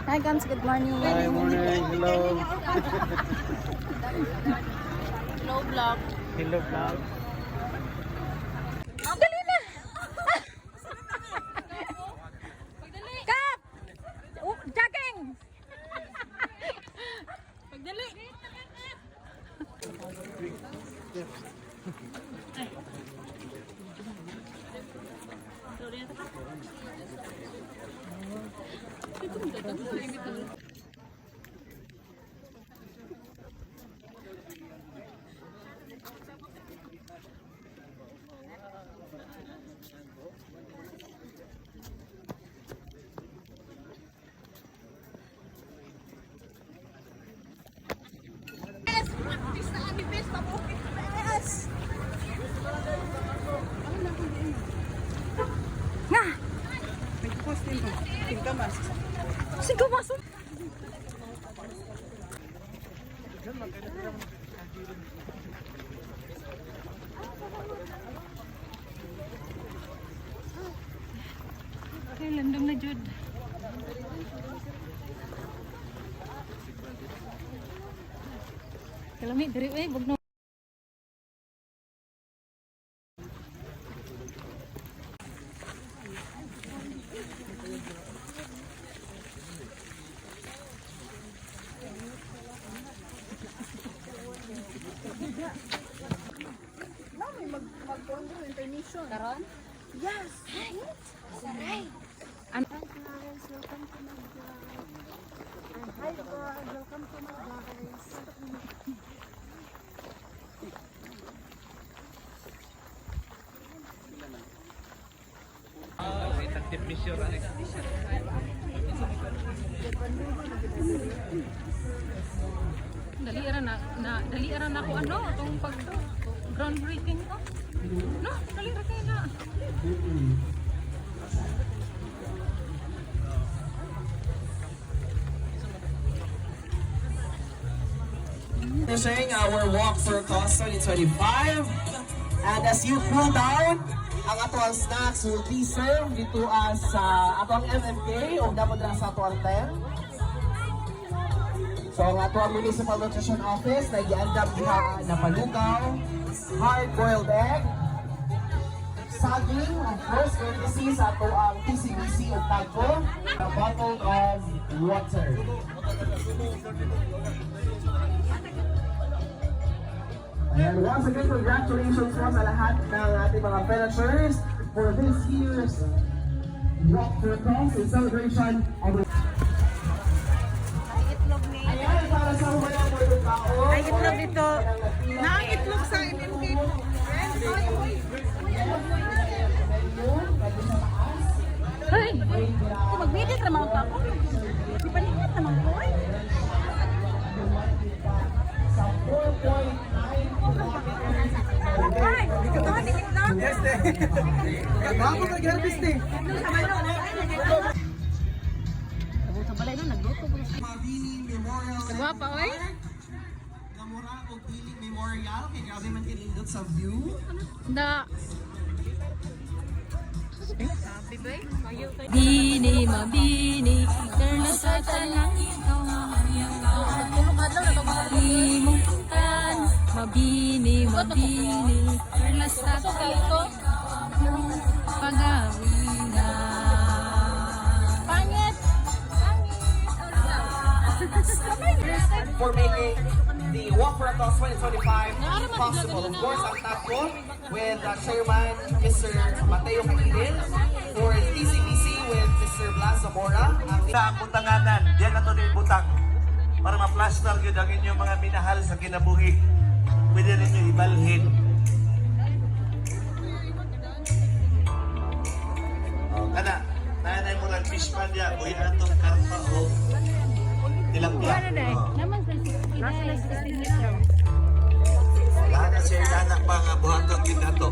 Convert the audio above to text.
Hi guys, good morning. Hi, morning. Hello. Hello vlog. Hello, vlog. Dali na! Kap! Jogging! Pagdali! Nga! Sige, masuk! Okay, landong na jud. Kalami, dari bugno. Karon? Yes! Right? Saray! Hi guys, welcome to my vlog. Hi vlog, welcome to my guys. Dali ara na ako ano, itong pag groundbreaking ko. No, dali ra kay na. Finishing our walk for Cost 2025. And as you cool down, ang atuang snacks will be served dito sa atuang MMK o dapat na sa atuang tent. So ang atuang Municipal Nutrition Office na i-andam diha na palugaw, hard-boiled egg, saging, of course, courtesy sa atuang TCBC o Tagpo, a bottle of water. And once again, congratulations po sa lahat ng ating mga finishers for this year's Walk for Cost in celebration of the... Ayan, para sa mga mga tao. Ay, itlog dito. Naitlog sa MMK. Hey! Mag-video naman ako. Di pa niya naman ko. Sa 4.9 Yes, Bago nag-harvest eh. Sa balay na, nagluto ko. Mabini Memorial Nagwapa, oy? Namura o Piling Memorial. Kaya grabe man kinindot sa view. Da. Bini, mabini, karna sa tanang ikaw malimutan. Mabini, mabini, karna sa tanang pagawin na. Pangit! For making the Walk for a Cause 2025 possible. Of course, ang tapo with Chairman Mr. Mateo Caquilin, for TCBC with Mr. Blas Zamora. Sa butanganan, diyan na ito ni butang para ma-plaster yun ang inyong mga minahal sa kinabuhi. Pwede ninyo ibalhin. Kana, nanay mo lang fish pan niya, buhay atong karpa o tilapia. Naman sa Lahat na siya anak mga buhaton din nato.